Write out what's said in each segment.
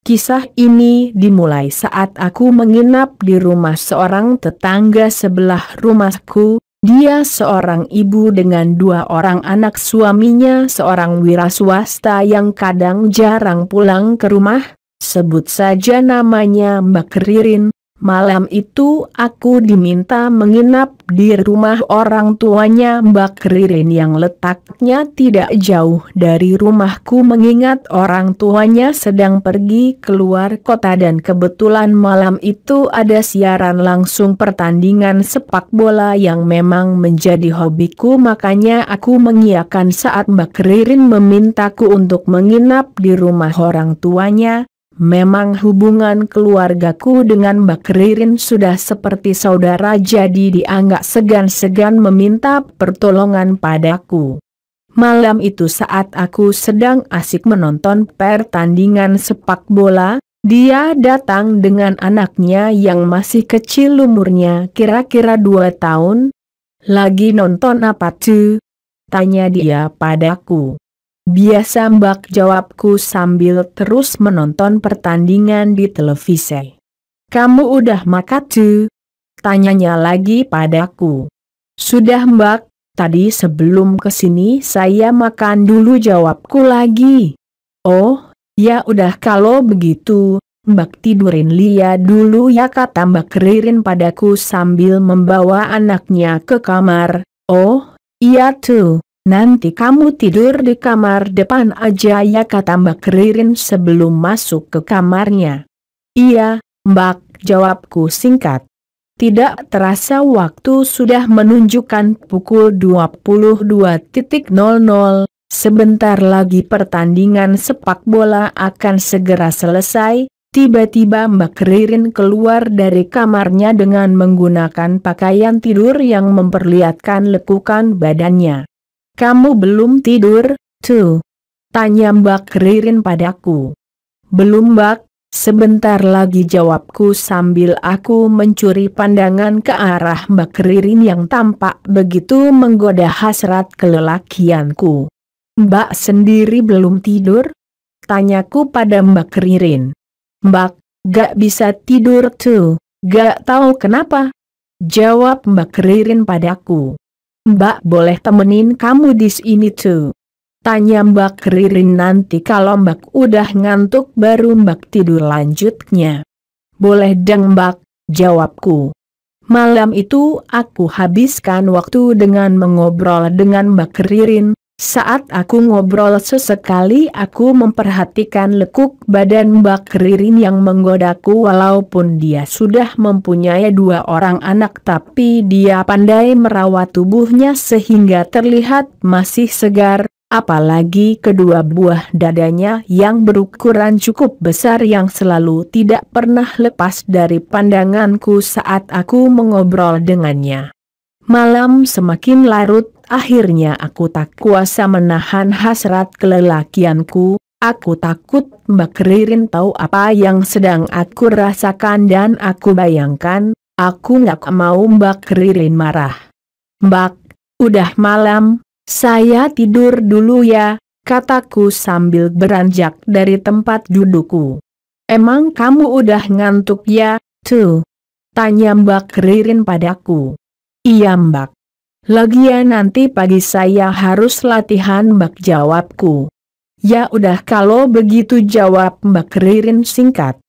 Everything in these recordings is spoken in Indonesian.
Kisah ini dimulai saat aku menginap di rumah seorang tetangga sebelah rumahku. Dia seorang ibu dengan 2 orang anak, suaminya seorang wira swasta yang kadang jarang pulang ke rumah. Sebut saja namanya Mbak Ririn. Malam itu aku diminta menginap di rumah orang tuanya Mbak Ririn yang letaknya tidak jauh dari rumahku, mengingat orang tuanya sedang pergi keluar kota dan kebetulan malam itu ada siaran langsung pertandingan sepak bola yang memang menjadi hobiku, makanya aku mengiyakan saat Mbak Ririn memintaku untuk menginap di rumah orang tuanya. Memang hubungan keluargaku dengan Mbak Ririn sudah seperti saudara, jadi dia nggak segan-segan meminta pertolongan padaku. Malam itu saat aku sedang asik menonton pertandingan sepak bola, dia datang dengan anaknya yang masih kecil, umurnya kira-kira 2 tahun. "Lagi nonton apa tuh?" tanya dia padaku. "Biasa Mbak," jawabku sambil terus menonton pertandingan di televisi. "Kamu udah makan tuh?" tanyanya lagi padaku. "Sudah Mbak, tadi sebelum kesini saya makan dulu," jawabku lagi. "Oh, ya udah kalau begitu, Mbak tidurin Lia dulu ya," kata Mbak Ririn padaku sambil membawa anaknya ke kamar. "Oh, iya tuh. Nanti kamu tidur di kamar depan aja ya," kata Mbak Ririn sebelum masuk ke kamarnya. "Iya, Mbak," jawabku singkat. Tidak terasa waktu sudah menunjukkan pukul 22.00. Sebentar lagi pertandingan sepak bola akan segera selesai. Tiba-tiba Mbak Ririn keluar dari kamarnya dengan menggunakan pakaian tidur yang memperlihatkan lekukan badannya. "Kamu belum tidur, tuh?" tanya Mbak Ririn padaku. "Belum Mbak, sebentar lagi," jawabku sambil aku mencuri pandangan ke arah Mbak Ririn yang tampak begitu menggoda hasrat kelelakianku. "Mbak sendiri belum tidur?" tanyaku pada Mbak Ririn. "Mbak, gak bisa tidur tuh, gak tahu kenapa," jawab Mbak Ririn padaku. "Mbak boleh temenin kamu di sini tuh?" tanya Mbak Ririn. "Nanti kalau Mbak udah ngantuk baru Mbak tidur," lanjutnya. "Boleh deng Mbak," jawabku. Malam itu aku habiskan waktu dengan mengobrol dengan Mbak Ririn. Saat aku ngobrol sesekali aku memperhatikan lekuk badan Mbak Ririn yang menggodaku. Walaupun dia sudah mempunyai 2 orang anak, tapi dia pandai merawat tubuhnya sehingga terlihat masih segar. Apalagi kedua buah dadanya yang berukuran cukup besar yang selalu tidak pernah lepas dari pandanganku saat aku mengobrol dengannya. Malam semakin larut, akhirnya aku tak kuasa menahan hasrat kelelakianku. Aku takut Mbak Ririn tahu apa yang sedang aku rasakan dan aku bayangkan, aku nggak mau Mbak Ririn marah. "Mbak, udah malam, saya tidur dulu ya," kataku sambil beranjak dari tempat dudukku. "Emang kamu udah ngantuk ya, tuh?" tanya Mbak Ririn padaku. "Iya Mbak. Lagian nanti pagi saya harus latihan Mbak," jawabku. "Ya udah kalau begitu," jawab Mbak Ririn singkat.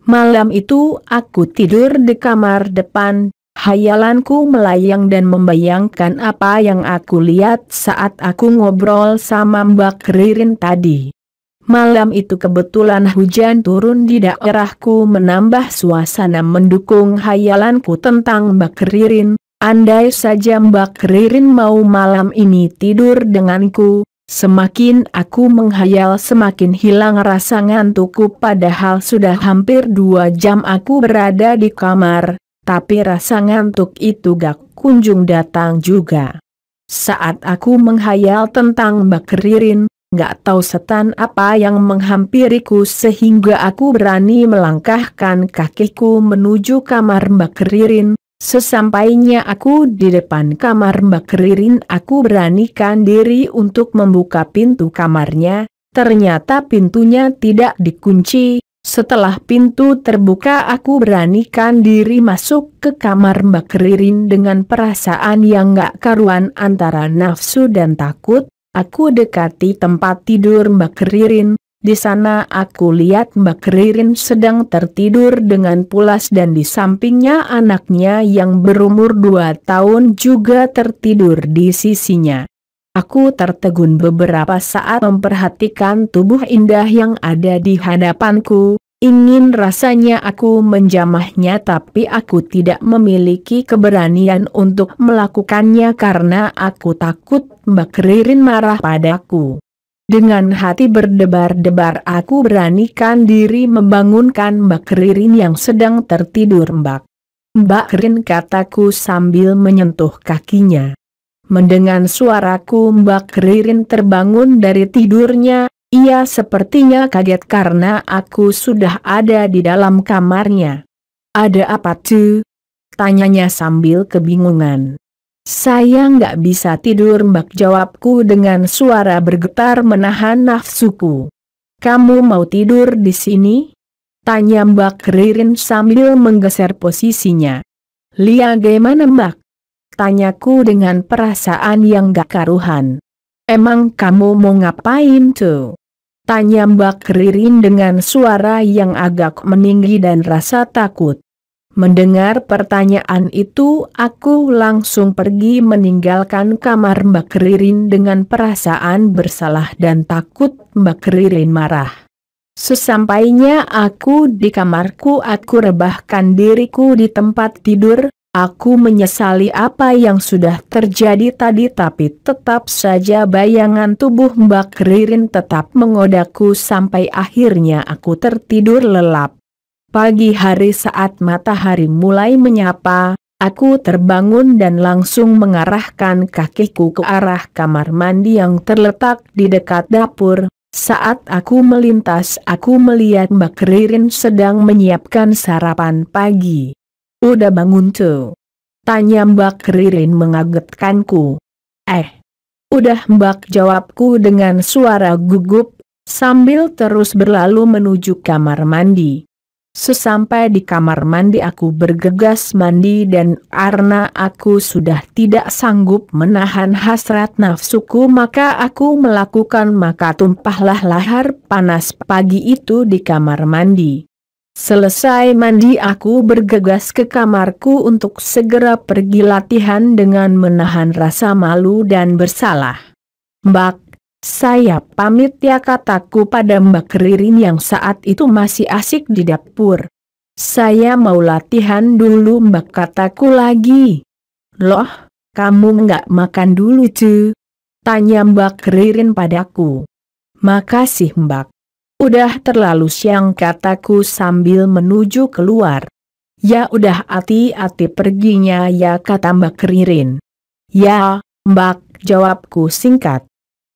Malam itu aku tidur di kamar depan. Hayalanku melayang dan membayangkan apa yang aku lihat saat aku ngobrol sama Mbak Ririn tadi. Malam itu kebetulan hujan turun di daerahku, menambah suasana mendukung hayalanku tentang Mbak Ririn. Andai saja Mbak Ririn mau malam ini tidur denganku, semakin aku menghayal semakin hilang rasa ngantukku, padahal sudah hampir 2 jam aku berada di kamar, tapi rasa ngantuk itu gak kunjung datang juga. Saat aku menghayal tentang Mbak Ririn, gak tahu setan apa yang menghampiriku sehingga aku berani melangkahkan kakiku menuju kamar Mbak Ririn. Sesampainya aku di depan kamar Mbak Ririn, aku beranikan diri untuk membuka pintu kamarnya. Ternyata pintunya tidak dikunci. Setelah pintu terbuka aku beranikan diri masuk ke kamar Mbak Ririn dengan perasaan yang gak karuan antara nafsu dan takut. Aku dekati tempat tidur Mbak Ririn. Di sana aku lihat Mbak Ririn sedang tertidur dengan pulas dan di sampingnya anaknya yang berumur 2 tahun juga tertidur di sisinya. Aku tertegun beberapa saat memperhatikan tubuh indah yang ada di hadapanku. Ingin rasanya aku menjamahnya tapi aku tidak memiliki keberanian untuk melakukannya karena aku takut Mbak Ririn marah padaku. Dengan hati berdebar-debar aku beranikan diri membangunkan Mbak Ririn yang sedang tertidur. Mbak Ririn, kataku sambil menyentuh kakinya. Mendengar suaraku Mbak Ririn terbangun dari tidurnya. Ia sepertinya kaget karena aku sudah ada di dalam kamarnya. Ada apa tuh? Tanyanya sambil kebingungan. Saya nggak bisa tidur Mbak, jawabku dengan suara bergetar menahan nafsuku. Kamu mau tidur di sini? Tanya Mbak Ririn sambil menggeser posisinya. Lihat gimana Mbak? Tanyaku dengan perasaan yang gak karuhan. Emang kamu mau ngapain tuh? Tanya Mbak Ririn dengan suara yang agak meninggi dan rasa takut. Mendengar pertanyaan itu, aku langsung pergi meninggalkan kamar Mbak Ririn dengan perasaan bersalah dan takut Mbak Ririn marah. Sesampainya aku di kamarku, aku rebahkan diriku di tempat tidur. Aku menyesali apa yang sudah terjadi tadi, tapi tetap saja bayangan tubuh Mbak Ririn tetap menggodaku sampai akhirnya aku tertidur lelap. Pagi hari saat matahari mulai menyapa, aku terbangun dan langsung mengarahkan kakiku ke arah kamar mandi yang terletak di dekat dapur. Saat aku melintas, aku melihat Mbak Ririn sedang menyiapkan sarapan pagi. Udah bangun tuh? Tanya Mbak Ririn mengagetkanku. Udah Mbak, jawabku dengan suara gugup, sambil terus berlalu menuju kamar mandi. Sesampai di kamar mandi aku bergegas mandi dan karena aku sudah tidak sanggup menahan hasrat nafsuku maka aku melakukan maka tumpahlah lahar panas pagi itu di kamar mandi. Selesai mandi aku bergegas ke kamarku untuk segera pergi latihan dengan menahan rasa malu dan bersalah. Mbak, saya pamit ya, kataku pada Mbak Ririn yang saat itu masih asik di dapur. Saya mau latihan dulu Mbak, kataku lagi. Loh, kamu nggak makan dulu tuh? Tanya Mbak Ririn padaku. Makasih Mbak. Udah terlalu siang, kataku sambil menuju keluar. Ya udah, hati-hati perginya ya, kata Mbak Ririn. Ya, Mbak, jawabku singkat.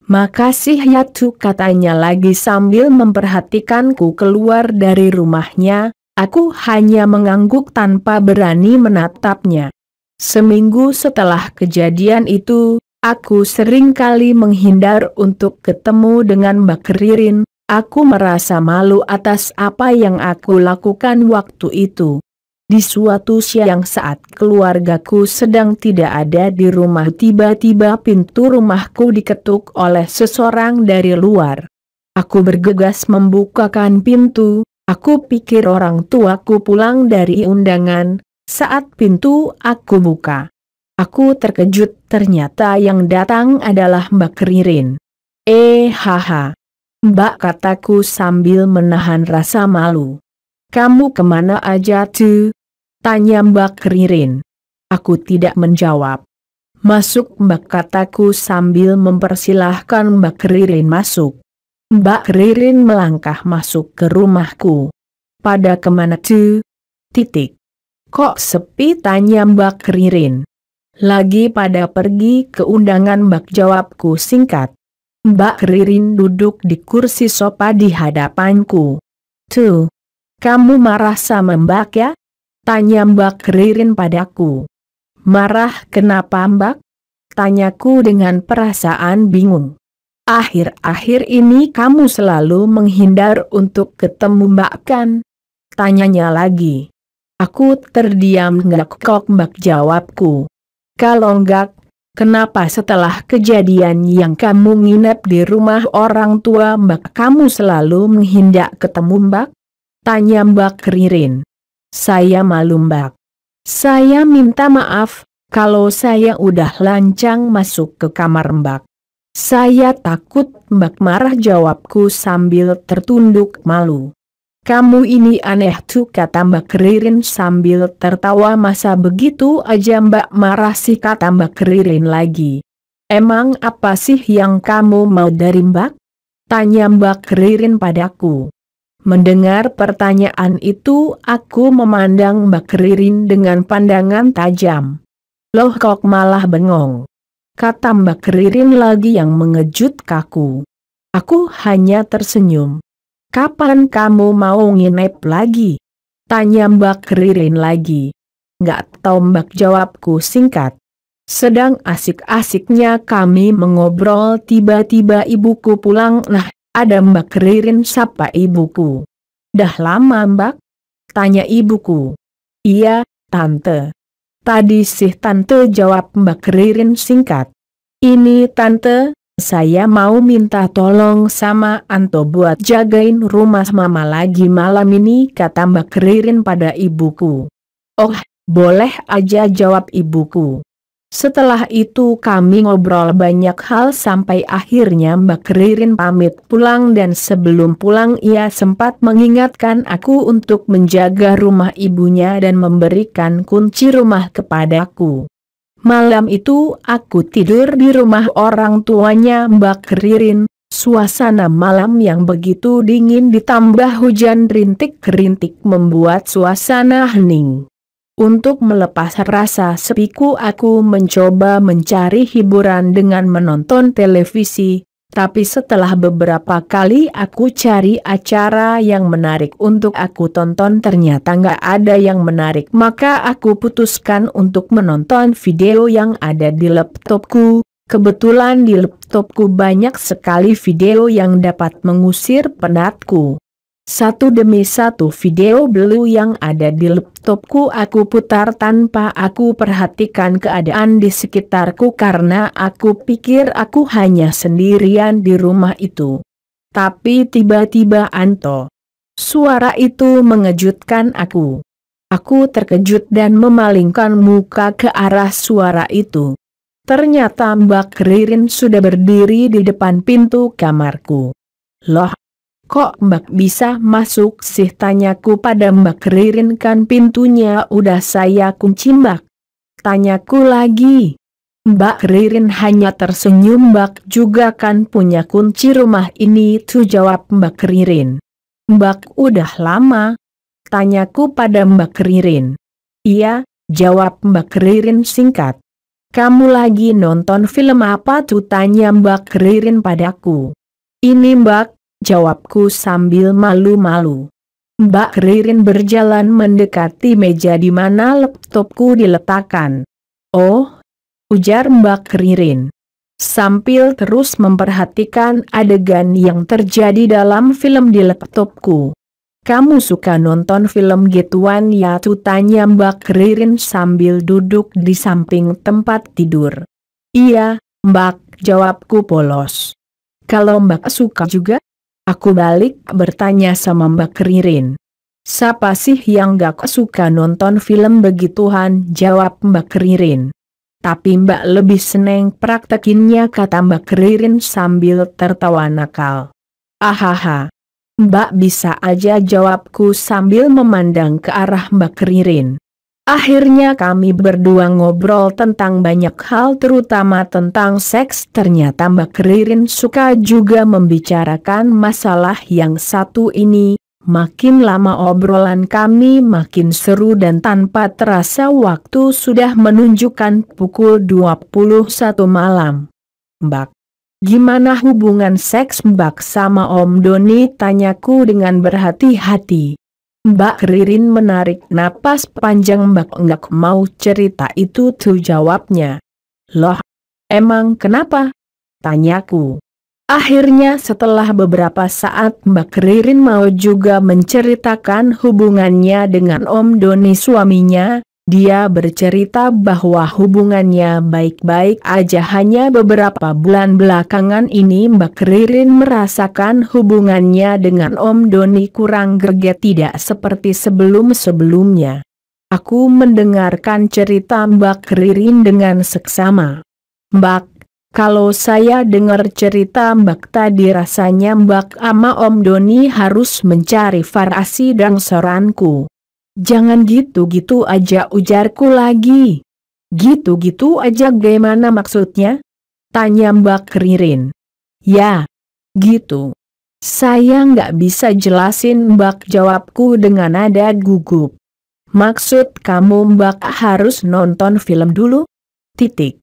Makasih ya tuh, katanya lagi sambil memperhatikanku keluar dari rumahnya. Aku hanya mengangguk tanpa berani menatapnya. Seminggu setelah kejadian itu, aku sering kali menghindar untuk ketemu dengan Mbak Ririn. Aku merasa malu atas apa yang aku lakukan waktu itu. Di suatu siang saat keluargaku sedang tidak ada di rumah, tiba-tiba pintu rumahku diketuk oleh seseorang dari luar. Aku bergegas membukakan pintu, aku pikir orang tuaku pulang dari undangan. Saat pintu aku buka, aku terkejut, ternyata yang datang adalah Mbak Ririn. Haha. Mbak, kataku sambil menahan rasa malu. Kamu kemana aja tuh? Tanya Mbak Ririn. Aku tidak menjawab. Masuk Mbak, kataku sambil mempersilahkan Mbak Ririn masuk. Mbak Ririn melangkah masuk ke rumahku. Pada kemana tuh? Kok sepi, tanya Mbak Ririn. Lagi pada pergi ke undangan Mbak, jawabku singkat. Mbak Ririn duduk di kursi sofa di hadapanku. Tuh, kamu marah sama Mbak ya? Tanya Mbak Ririn padaku. Marah kenapa Mbak? Tanyaku dengan perasaan bingung. Akhir-akhir ini kamu selalu menghindar untuk ketemu Mbak kan? Tanyanya lagi. Aku terdiam. Enggak kok Mbak, jawabku. Kalau enggak, kenapa setelah kejadian yang kamu nginep di rumah orang tua Mbak kamu selalu menghindar ketemu Mbak? Tanya Mbak Ririn. Saya malu Mbak. Saya minta maaf, kalau saya udah lancang masuk ke kamar Mbak. Saya takut Mbak marah, jawabku sambil tertunduk malu. Kamu ini aneh tuh, kata Mbak Ririn sambil tertawa. Masa begitu aja Mbak marah sih, kata Mbak Ririn lagi. Emang apa sih yang kamu mau dari Mbak? Tanya Mbak Ririn padaku. Mendengar pertanyaan itu aku memandang Mbak Ririn dengan pandangan tajam. Loh kok malah bengong? Kata Mbak Ririn lagi yang mengejutkanku. Aku hanya tersenyum. Kapan kamu mau nginep lagi? Tanya Mbak Ririn lagi. Nggak tahu Mbak, jawabku singkat. Sedang asik-asiknya kami mengobrol, tiba-tiba ibuku pulang. Nah, ada Mbak Ririn, sapa ibuku. Dah lama Mbak? Tanya ibuku. Iya, Tante. Tadi sih Tante, jawab Mbak Ririn singkat. Ini Tante, saya mau minta tolong sama Anto buat jagain rumah Mama lagi malam ini, kata Mbak Ririn pada ibuku. Oh, boleh aja, jawab ibuku. Setelah itu kami ngobrol banyak hal sampai akhirnya Mbak Ririn pamit pulang, dan sebelum pulang ia sempat mengingatkan aku untuk menjaga rumah ibunya dan memberikan kunci rumah kepadaku. Malam itu aku tidur di rumah orang tuanya Mbak Ririn. Suasana malam yang begitu dingin ditambah hujan rintik-rintik membuat suasana hening. Untuk melepas rasa sepiku aku mencoba mencari hiburan dengan menonton televisi, tapi setelah beberapa kali aku cari acara yang menarik untuk aku tonton ternyata nggak ada yang menarik, maka aku putuskan untuk menonton video yang ada di laptopku. Kebetulan di laptopku banyak sekali video yang dapat mengusir penatku. Satu demi satu video Blue yang ada di laptopku aku putar tanpa aku perhatikan keadaan di sekitarku karena aku pikir aku hanya sendirian di rumah itu. Tapi tiba-tiba Anto. Suara itu mengejutkan aku. Aku terkejut dan memalingkan muka ke arah suara itu. Ternyata Mbak Ririn sudah berdiri di depan pintu kamarku. Loh, kok Mbak bisa masuk sih, tanyaku pada Mbak Ririn, kan pintunya udah saya kunci Mbak. Tanyaku lagi. Mbak Ririn hanya tersenyum. Mbak juga kan punya kunci rumah ini tuh, jawab Mbak Ririn. Mbak udah lama? Tanyaku pada Mbak Ririn. Iya, jawab Mbak Ririn singkat. Kamu lagi nonton film apa tuh, tanya Mbak Ririn padaku. Ini Mbak, jawabku sambil malu-malu. Mbak Ririn berjalan mendekati meja di mana laptopku diletakkan. Oh, ujar Mbak Ririn. Sambil terus memperhatikan adegan yang terjadi dalam film di laptopku. Kamu suka nonton film gituan ya tuh, tanya Mbak Ririn sambil duduk di samping tempat tidur. Iya, Mbak, jawabku polos. Kalau Mbak suka juga? Aku balik bertanya sama Mbak Ririn. Siapa sih yang gak suka nonton film begituan, jawab Mbak Ririn. Tapi Mbak lebih seneng praktekinnya, kata Mbak Ririn sambil tertawa nakal. Ahaha. Mbak bisa aja, jawabku sambil memandang ke arah Mbak Ririn. Akhirnya kami berdua ngobrol tentang banyak hal, terutama tentang seks. Ternyata Mbak Ririn suka juga membicarakan masalah yang satu ini. Makin lama obrolan kami makin seru dan tanpa terasa waktu sudah menunjukkan pukul 21 malam. Mbak, gimana hubungan seks Mbak sama Om Doni, tanyaku dengan berhati-hati. Mbak Ririn menarik napas panjang. Mbak enggak mau cerita itu tuh, jawabnya. Loh, emang kenapa? Tanyaku. Akhirnya setelah beberapa saat Mbak Ririn mau juga menceritakan hubungannya dengan Om Doni suaminya. Dia bercerita bahwa hubungannya baik-baik aja, hanya beberapa bulan belakangan ini Mbak Ririn merasakan hubungannya dengan Om Doni kurang greget, tidak seperti sebelum-sebelumnya. Aku mendengarkan cerita Mbak Ririn dengan seksama. Mbak, kalau saya dengar cerita Mbak tadi rasanya Mbak ama Om Doni harus mencari farasi dan saranku. Jangan gitu-gitu aja, ujarku lagi. Gitu-gitu aja gimana maksudnya? Tanya Mbak Ririn. Ya, gitu. Saya nggak bisa jelasin Mbak, jawabku dengan nada gugup. Maksud kamu Mbak harus nonton film dulu? Titik.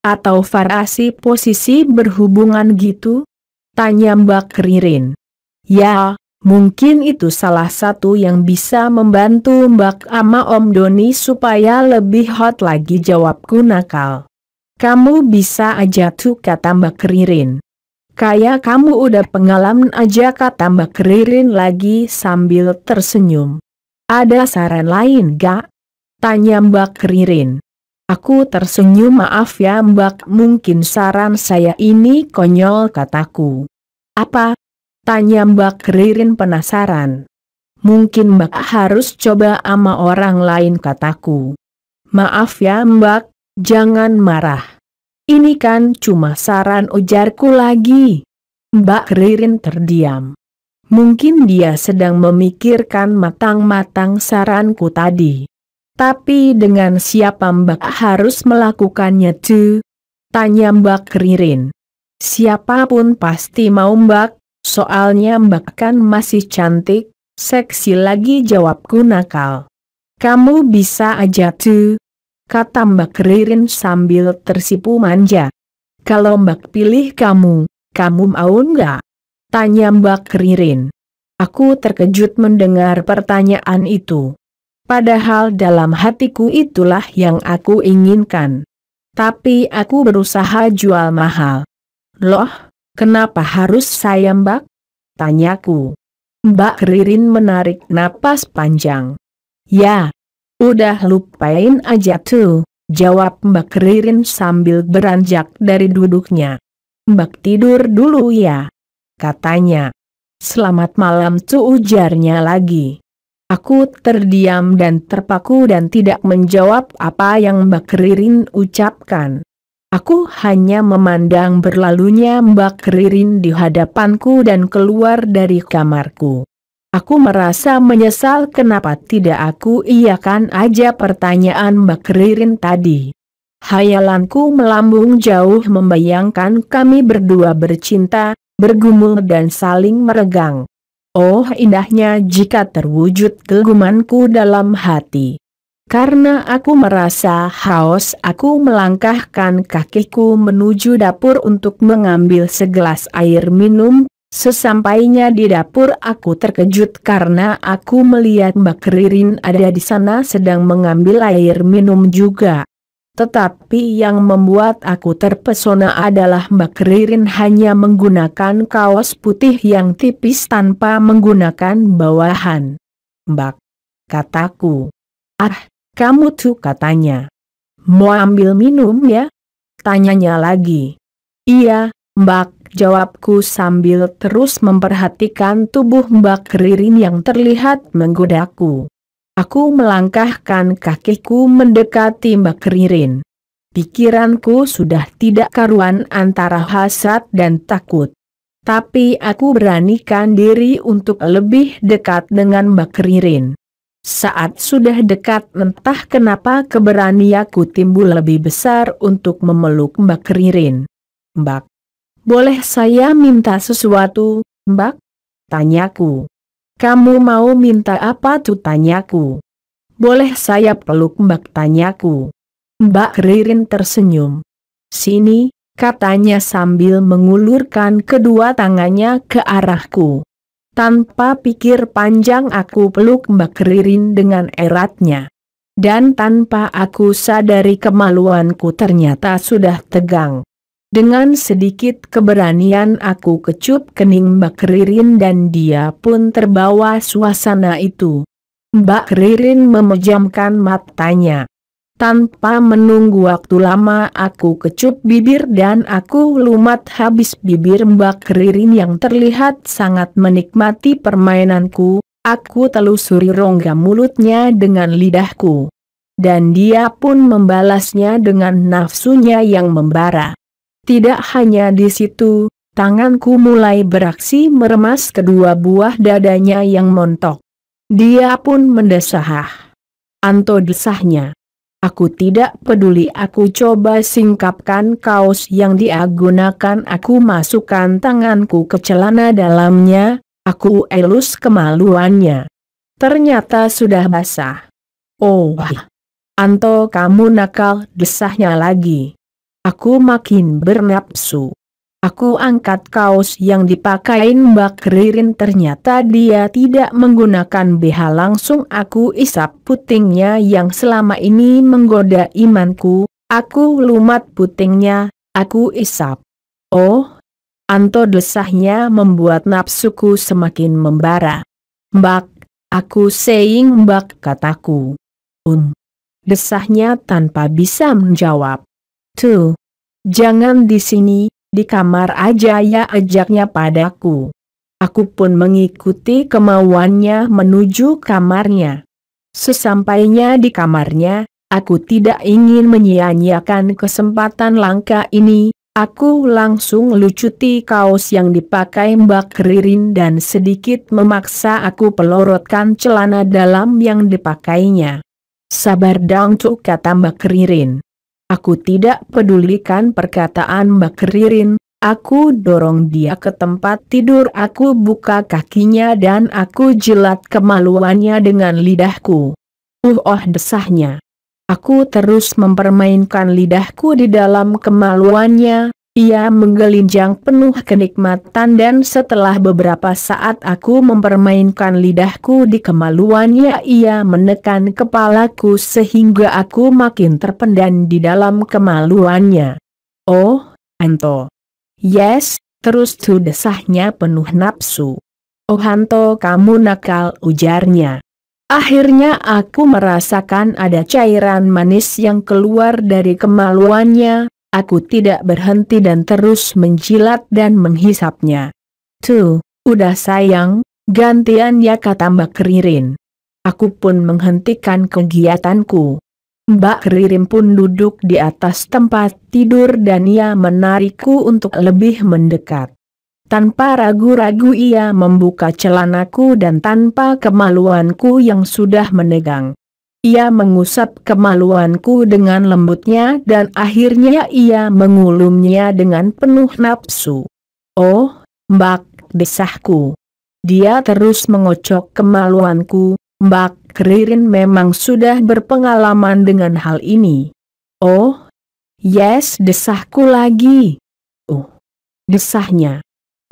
Atau farasi posisi berhubungan gitu? Tanya Mbak Ririn. Ya, mungkin itu salah satu yang bisa membantu Mbak ama Om Doni supaya lebih hot lagi, jawabku nakal. Kamu bisa aja tuh, kata Mbak Ririn. Kayak kamu udah pengalaman aja, kata Mbak Ririn lagi sambil tersenyum. Ada saran lain gak? Tanya Mbak Ririn. Aku tersenyum. Maaf ya Mbak, mungkin saran saya ini konyol, kataku. Apa? Tanya Mbak Ririn penasaran. Mungkin Mbak harus coba sama orang lain, kataku. Maaf ya Mbak, jangan marah. Ini kan cuma saran, ujarku lagi. Mbak Ririn terdiam. Mungkin dia sedang memikirkan matang-matang saranku tadi. Tapi dengan siapa Mbak harus melakukannya tuh? Tanya Mbak Ririn. Siapapun pasti mau Mbak, soalnya Mbak kan masih cantik, seksi lagi, jawabku nakal. Kamu bisa aja tuh, kata Mbak Ririn sambil tersipu manja. Kalau Mbak pilih kamu mau nggak? Tanya Mbak Ririn. Aku terkejut mendengar pertanyaan itu. Padahal dalam hatiku itulah yang aku inginkan. Tapi aku berusaha jual mahal. Loh, kenapa harus saya Mbak? Tanyaku. Mbak Ririn menarik napas panjang. Ya, udah lupain aja tuh, jawab Mbak Ririn sambil beranjak dari duduknya. Mbak tidur dulu ya, katanya. Selamat malam tuh, ujarnya lagi. Aku terdiam dan terpaku dan tidak menjawab apa yang Mbak Ririn ucapkan. Aku hanya memandang berlalunya Mbak Ririn di hadapanku dan keluar dari kamarku. Aku merasa menyesal kenapa tidak aku iyakan aja pertanyaan Mbak Ririn tadi. Hayalanku melambung jauh membayangkan kami berdua bercinta, bergumul dan saling meregang. Oh, indahnya jika terwujud kegumanku dalam hati. Karena aku merasa haus, aku melangkahkan kakiku menuju dapur untuk mengambil segelas air minum. Sesampainya di dapur aku terkejut karena aku melihat Mbak Ririn ada di sana sedang mengambil air minum juga. Tetapi yang membuat aku terpesona adalah Mbak Ririn hanya menggunakan kaos putih yang tipis tanpa menggunakan bawahan. Mbak, kataku. Ah, kamu tuh, katanya. Mau ambil minum ya? Tanyanya lagi. Iya, Mbak, jawabku sambil terus memperhatikan tubuh Mbak Ririn yang terlihat menggodaku. Aku melangkahkan kakiku mendekati Mbak Ririn. Pikiranku sudah tidak karuan antara hasrat dan takut. Tapi aku beranikan diri untuk lebih dekat dengan Mbak Ririn. Saat sudah dekat, entah kenapa keberanianku timbul lebih besar untuk memeluk Mbak Ririn. Mbak, boleh saya minta sesuatu, Mbak? Tanyaku. Kamu mau minta apa tuh, tanyaku. Boleh saya peluk Mbak, tanyaku. Mbak Ririn tersenyum. Sini, katanya sambil mengulurkan kedua tangannya ke arahku. Tanpa pikir panjang aku peluk Mbak Ririn dengan eratnya. Dan tanpa aku sadari kemaluanku ternyata sudah tegang. Dengan sedikit keberanian aku kecup kening Mbak Ririn dan dia pun terbawa suasana itu. Mbak Ririn memejamkan matanya. Tanpa menunggu waktu lama aku kecup bibir dan aku lumat habis bibir Mbak Ririn yang terlihat sangat menikmati permainanku. Aku telusuri rongga mulutnya dengan lidahku. Dan dia pun membalasnya dengan nafsunya yang membara. Tidak hanya di situ, tanganku mulai beraksi meremas kedua buah dadanya yang montok. Dia pun mendesah. Anto, desahnya. Aku tidak peduli, aku coba singkapkan kaos yang dia gunakan, aku masukkan tanganku ke celana dalamnya, aku elus kemaluannya. Ternyata sudah basah. Oh, Anto, kamu nakal, desahnya lagi. Aku makin bernapsu. Aku angkat kaos yang dipakai Mbak Ririn, ternyata dia tidak menggunakan BH. Langsung aku isap putingnya yang selama ini menggoda imanku. Aku lumat putingnya, aku isap. Oh, Anto, desahnya membuat nafsuku semakin membara. Mbak, aku saying Mbak, kataku. Desahnya tanpa bisa menjawab. Tuh, jangan di sini, di kamar aja ya, ajaknya padaku. Aku pun mengikuti kemauannya menuju kamarnya. Sesampainya di kamarnya, aku tidak ingin menyia-nyiakan kesempatan langka ini. Aku langsung lucuti kaos yang dipakai Mbak Ririn dan sedikit memaksa aku pelorotkan celana dalam yang dipakainya. Sabar dong Cuk, kata Mbak Ririn. Aku tidak pedulikan perkataan Mbak Ririn, aku dorong dia ke tempat tidur, aku buka kakinya dan aku jilat kemaluannya dengan lidahku. Desahnya. Aku terus mempermainkan lidahku di dalam kemaluannya, ia menggelinjang penuh kenikmatan dan setelah beberapa saat aku mempermainkan lidahku di kemaluannya, ia menekan kepalaku sehingga aku makin terpendam di dalam kemaluannya. Oh, Anto. Yes, terus tuh, desahnya penuh nafsu. Oh Anto, kamu nakal, ujarnya. Akhirnya aku merasakan ada cairan manis yang keluar dari kemaluannya. Aku tidak berhenti dan terus menjilat dan menghisapnya. Tuh, udah sayang, gantian ya, kata Mbak Ririn. Aku pun menghentikan kegiatanku. Mbak Ririn pun duduk di atas tempat tidur dan ia menarikku untuk lebih mendekat. Tanpa ragu-ragu ia membuka celanaku dan tanpa kemaluanku yang sudah menegang. Ia mengusap kemaluanku dengan lembutnya dan akhirnya ia mengulumnya dengan penuh nafsu. Oh, Mbak, desahku. Dia terus mengocok kemaluanku. Mbak Ririn memang sudah berpengalaman dengan hal ini. Oh, yes, desahku lagi. Desahnya.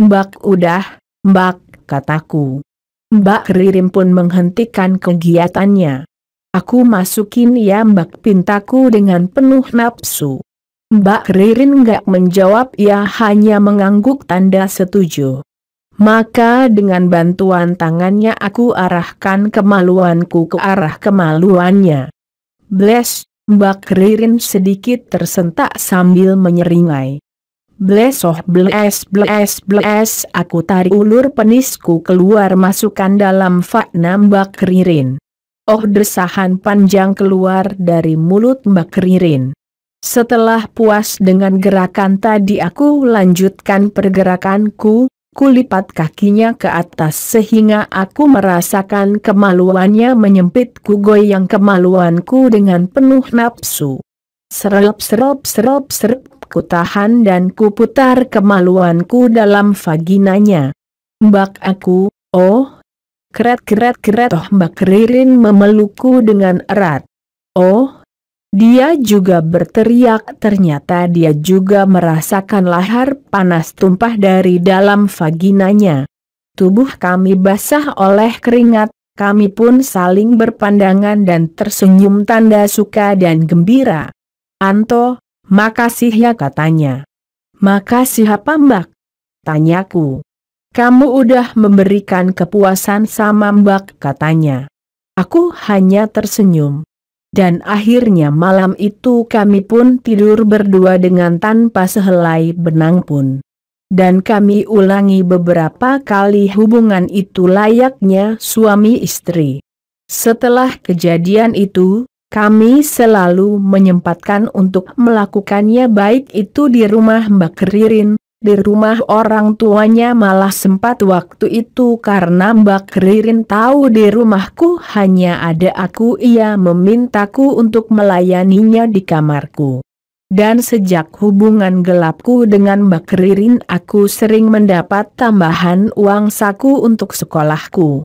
Mbak, udah, Mbak, kataku. Mbak Ririn pun menghentikan kegiatannya. Aku masukin ya Mbak, pintaku dengan penuh nafsu. Mbak Ririn nggak menjawab, ia hanya mengangguk tanda setuju. Maka dengan bantuan tangannya aku arahkan kemaluanku ke arah kemaluannya. Bles, Mbak Ririn sedikit tersentak sambil menyeringai. Bles, aku tarik ulur penisku keluar, masukkan dalam vagina Mbak Ririn. Oh, desahan panjang keluar dari mulut Mbak Ririn. Setelah puas dengan gerakan tadi aku lanjutkan pergerakanku, kulipat kakinya ke atas sehingga aku merasakan kemaluannya menyempit, ku goyang kemaluanku dengan penuh nafsu. Serep, ku tahan dan ku putar kemaluanku dalam vaginanya. Mbak, aku, oh, keret, oh, Mbak Ririn memelukku dengan erat. Oh, dia juga berteriak, ternyata dia juga merasakan lahar panas tumpah dari dalam vaginanya. Tubuh kami basah oleh keringat, kami pun saling berpandangan dan tersenyum tanda suka dan gembira. Anto, makasih ya, katanya. Maka siapa Mbak? Tanyaku. Kamu udah memberikan kepuasan sama Mbak, katanya. Aku hanya tersenyum. Dan akhirnya malam itu kami pun tidur berdua dengan tanpa sehelai benang pun. Dan kami ulangi beberapa kali hubungan itu layaknya suami istri. Setelah kejadian itu, kami selalu menyempatkan untuk melakukannya, baik itu di rumah Mbak Ririn, di rumah orang tuanya malah sempat waktu itu karena Mbak Ririn tahu di rumahku hanya ada aku, ia memintaku untuk melayaninya di kamarku. Dan sejak hubungan gelapku dengan Mbak Ririn, aku sering mendapat tambahan uang saku untuk sekolahku.